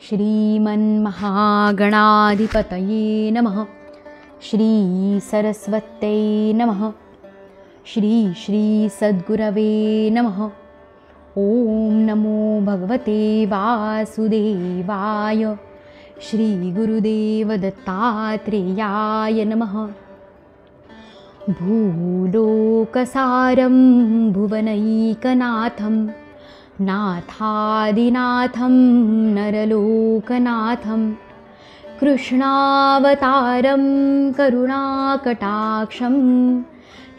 श्रीमन्महागणाधिपतये नमः। श्री सरस्वत्यै नमः। श्री श्री सद्गुरवे नमः। ओम नमो भगवते वासुदेवाय। श्री गुरुदेव दत्तात्रेयाय नमः। भूलोकसारं भुवनैकनाथं नाथादिनाथं नरलोकनाथं कृष्णावतारं करुणाकटाक्षं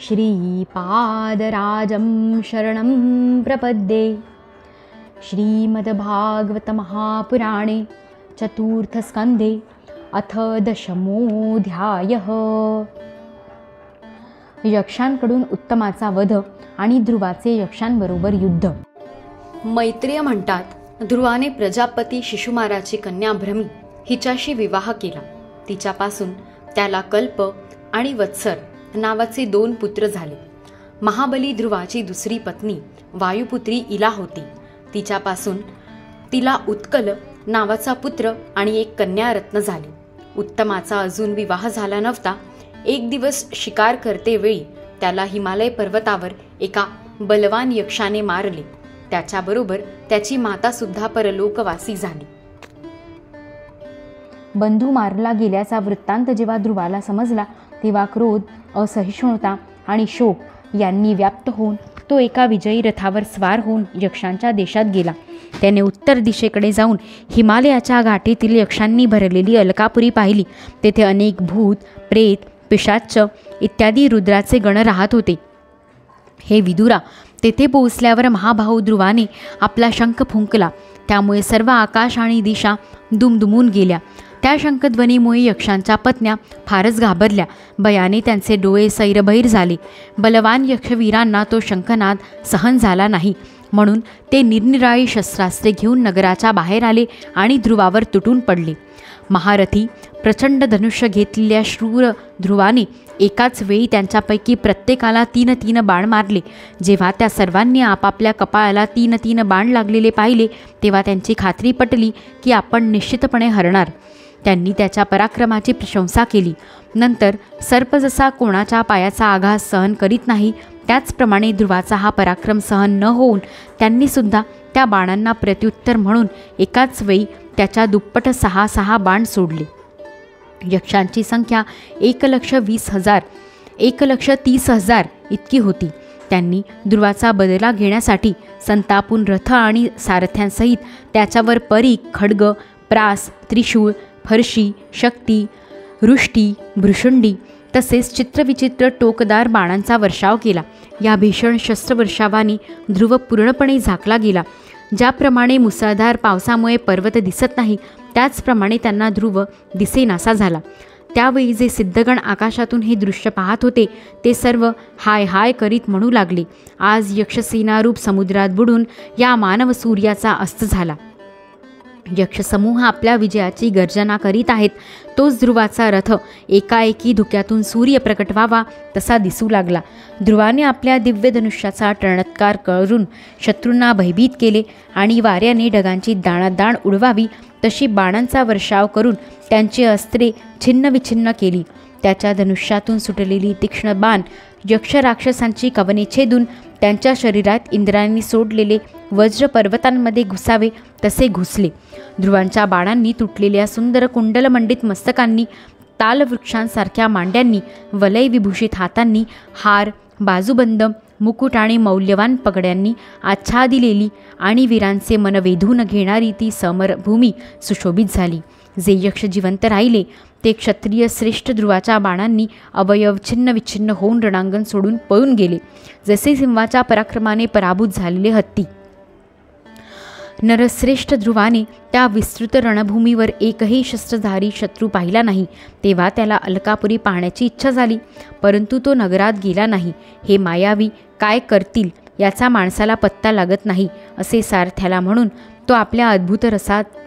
श्रीपादराजं शरणं प्रपद्ये। श्रीमद्भागवतमहापुराणे चतुर्थस्कन्धे अथ दशमोऽध्यायः। यक्षांकडून उत्तमाचा वध आणि ध्रुवाचे यक्षांबरोबर युद्ध। मैत्रेय म्हणतात, ध्रुवाने प्रजापती शिशुमाराची कन्या भ्रमी हिच्याशी विवाह केला. तिच्यापासून त्याला कल्प आणि वत्सर नावाचे 2 पुत्र झाले. महाबली ध्रुवाची दुसरी पत्नी वायुपुत्री इला होती. तिच्यापासून तिला उत्कल नावाचा पुत्र आणि एक कन्या रत्न झाली. उत्तमाचा अजून विवाह झाला नव्हता. एक दिवस शिकार करतेवेळी त्याला हिमालय पर्वतावर एका बलवान यक्षाने मारले. त्याच्याबरोबर त्याची माता सुद्धा परलोकवासी झाली. बंधू मारला गेल्याचा वृत्तांत जेव्हा ध्रुवाला समजला तेव्हा क्रोध, असहिष्णुता आणि शोक यांनी व्याप्त होऊन तो एका विजयी रथावर स्वार होऊन यक्षांच्या देशात गेला. त्याने उत्तर दिशेकडे जाऊन हिमालयाच्या घाटीतील यक्षांनी भरलेली अलकापुरी पाहिली. तेथे अनेक भूत, प्रेत, पिशाच्च इत्यादी रुद्राचे गण राहत होते. हे विदुरा, तेथे पोहोचल्यावर महाभाऊ ध्रुवाने आपला शंख फुंकला. त्यामुळे सर्व आकाश आणि दिशा दुमदुमून गेल्या. त्या शंखध्वनीमुळे यक्षांच्या पत्न्या फारच घाबरल्या. भयाने त्यांचे डोळे सैरभैर झाले. बलवान यक्षवीरांना तो शंखनाद सहन झाला नाही, म्हणून ते निरनिराळी शस्त्रास्त्रे घेऊन नगराच्या बाहेर आले आणि ध्रुवावर तुटून पडले. महारथी प्रचंड धनुष्य घेतलेल्या शूर ध्रुवाने एकाच वेळी त्यांच्यापैकी प्रत्येकाला 3 बाण मारले. जेव्हा त्या सर्वांनी आपापल्या कपाळाला 3 बाण लागलेले पाहिले तेव्हा त्यांची खात्री पटली की आपण निश्चितपणे हरणार. त्यांनी त्याच्या पराक्रमाची प्रशंसा केली. नंतर सर्प जसा कोणाच्या पायाचा आघात सहन करीत नाही, त्याचप्रमाणे ध्रुवाचा हा पराक्रम सहन न होऊन त्यांनी सुद्धा त्या बाणांना प्रत्युत्तर म्हणून एकाच वेळी त्याच्या दुप्पट 6 बाण सोडले. यक्षांची संख्या 1,20,000 1,30,000 इतकी होती. त्यांनी ध्रुवाचा बदला घेण्यासाठी संतापून रथ आणि सारथ्यांसहित त्याच्यावर परीघ, खड्ग, प्रास, त्रिशूळ, फरशी, शक्ती, वृष्टी, भृशुंडी तसेच चित्रविचित्र टोकदार बाणांचा वर्षाव केला. या भीषण शस्त्रवर्षावाने ध्रुव पूर्णपणे झाकला गेला. ज्याप्रमाणे मुसळधार पावसामुळे पर्वत दिसत नाही, त्याचप्रमाणे त्यांना ध्रुव दिसेनासा झाला. त्यावेळी जे सिद्धगण आकाशातून हे दृश्य पाहत होते ते सर्व हाय हाय करीत म्हणू लागले, आज यक्षसेनारूप समुद्रात बुडून या मानव सूर्याचा अस्त झाला. यक्षसमूह आपल्या विजयाची गर्जना करीत आहेत. तोच ध्रुवाचा रथ एकाएकी धुक्यातून सूर्य प्रकट व्हावा तसा दिसू लागला. ध्रुवाने आपल्या दिव्य धनुष्याचा टणत्कार करून शत्रूंना भयभीत केले आणि वाऱ्याने ढगांची दाणादाण उडवावी तशी बाणांचा वर्षाव करून त्यांची अस्त्रे छिन्नविछिन्न केली. त्याच्या धनुष्यातून सुटलेली तीक्ष्ण बाण यक्ष राक्षसांची कवने छेदून त्यांच्या शरीरात इंद्रांनी सोडलेले वज्र पर्वतांमध्ये घुसावे तसे घुसले. ध्रुवांच्या बाणांनी तुटलेल्या सुंदर कुंडलमंडित मस्तकांनी, तालवृक्षांसारख्या मांड्यांनी, वलय विभूषित हातांनी, हार, बाजूबंद, मुकुट आणि मौल्यवान पगड्यांनी आच्छादिलेली आणि वीरांचे मन वेधून घेणारी ती समरभूमी सुशोभित झाली. जे यक्ष जिवंत राहिले ते क्षत्रिय श्रेष्ठ ध्रुवाच्या बाणांनी अवयव छिन्न विच्छिन्न होऊन रणांगण सोडून पळून गेले, जसे सिंहाच्या पराक्रमाने पराभूत झालेले हत्ती. नरश्रेष्ठ ध्रुवाने त्या विस्तृत रणभूमीवर एकही शस्त्रधारी शत्रू पाहिला नाही. तेव्हा त्याला अलकापुरी पाहण्याची इच्छा झाली, परंतु तो नगरात गेला नाही. हे मायावी काय करतील याचा माणसाला पत्ता लागत नाही असे सारथ्याला म्हणून तो आपल्या अद्भुत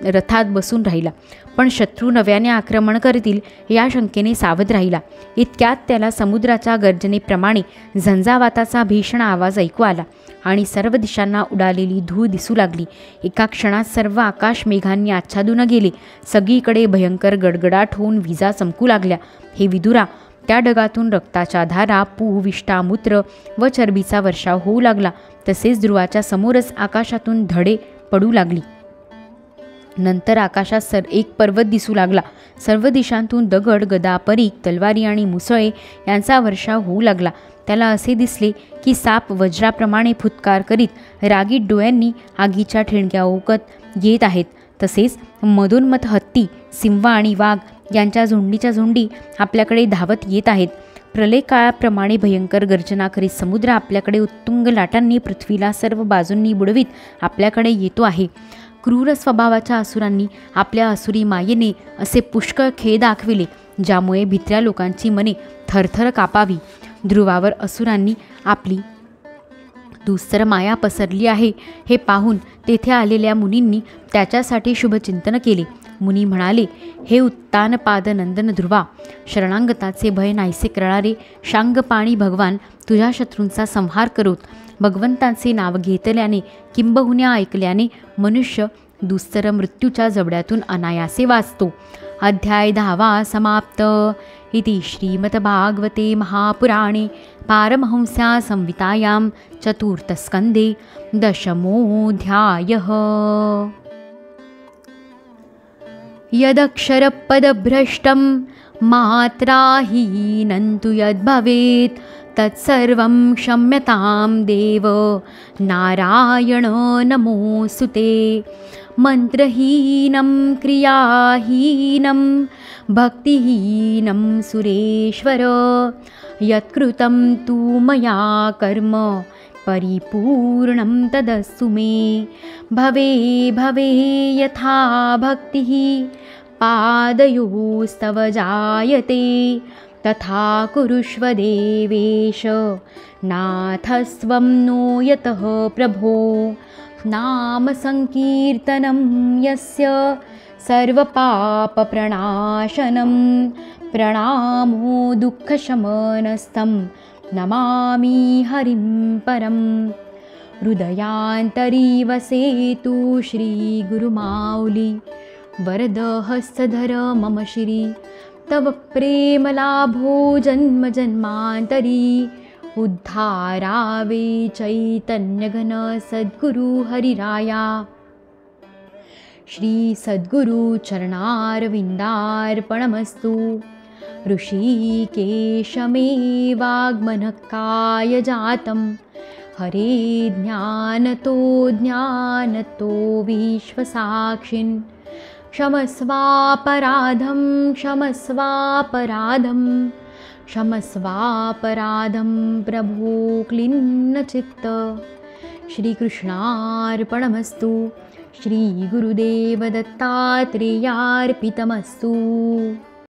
रथात बसून राहिला. पण शत्रू नव्याने आक्रमण करतील या शंकेने सावध राहिला. इतक्यात त्याला समुद्राच्या गर्जनेप्रमाणे झंझावाताचा भीषण आवाज ऐकू आला आणि सर्व दिशांना उडालेली धूळ दिसू लागली. एका क्षणात सर्व आकाश मेघांनी आच्छादून गेले. सगळीकडे भयंकर गडगडाट होऊन विजा चमकू लागल्या. हे विदुरा, त्या ढगातून रक्ताच्या धारा, पू, विष्ठा, मूत्र व चरबीचा वर्षाव होऊ लागला. तसेच ध्रुवाच्या समोरच आकाशातून धडे पडू लागली. नंतर आकाशात एक पर्वत दिसू लागला. सर्व दिशांतून दगड, गदा, परीख, तलवारी आणि मुसळे यांचा वर्षाव होऊ लागला. त्याला असे दिसले की साप वज्राप्रमाणे फुत्कार करीत रागीट डोळ्यांनी आगीच्या ठिणग्या ओकत येत आहेत. तसेच मधोन्मध हत्ती, सिंह आणि वाघ यांच्या झुंडीच्या झुंडी आपल्याकडे धावत येत आहेत. प्रलय काळाप्रमाणे भयंकर गर्जना करीत समुद्र आपल्याकडे उत्तुंग लाटांनी पृथ्वीला सर्व बाजूंनी बुडवीत आपल्याकडे येतो आहे. क्रूर स्वभावाच्या असुरांनी आपल्या असुरी मायेने असे पुष्कळ खेळ दाखविले ज्यामुळे भित्र्या लोकांची मने थरथर कापावी. ध्रुवावर असुरांनी आपली दुस्तर माया पसरली आहे हे पाहून तेथे आलेल्या मुनींनी त्याच्यासाठी शुभचिंतन केले. मुनी म्हणाले, हे उत्तानपाद नंदन ध्रुवा, शरणांगताचे भय नाहीसे करणारे शांगपाणी भगवान तुझ्या शत्रूंचा संहार करोत. भगवंतांचे नाव घेतल्याने किंबहुन्या ऐकल्याने मनुष्य दुस्तर मृत्यूच्या जबड्यातून अनायासे वाचतो. अध्याय 10 समाप्त. इति श्रीमद्भागवते महापुराणे पारमहंस्या संहितायां चतुर्थस्कन्धे दशमोऽध्यायः. यदक्षरपदभ्रष्टं मात्राहीनं तु यद्भवेत् तत्सर्वं क्षम्यतां देव नारायण नमोऽस्तुते. मंत्रहीनं क्रियाहीनं भक्तिहीनं सुरेश्वर यत्कृतं तु मया कर्म परिपूर्णं तदस्तु मे. भवे भवे यथा भक्तिः पादयोस्तव जायते तथा कुरुष्व देवेश नाथस्त्वं नो यतः प्रभो. नाम संकीर्तनं यस्य सर्वपापप्रणाशनं प्रणामो दुःखशमनस्तं नमामि हरिं परं. हृदयान्तरी वसेतु श्रीगुरुमाऊली वरदहस्तधर मम श्री. तव प्रेमलाभो जन्म जन्मान्तरी उद्धारावे चैतन्यघन सद्गुरु हरिराया. श्री सद्गुरु चरणारविन्दार्पणमस्तु. ऋषिकेशमे वाग्मनकाय जातं हरे ज्ञानतो विश्वसाक्षिन्. क्षमस्वापराधं क्षमस्वापराधं क्षमस्वापराधं प्रभो क्लिन्नचित्त. श्रीकृष्णार्पणमस्तु. श्री गुरुदेव दत्तात्रेयार्पितमस्तु.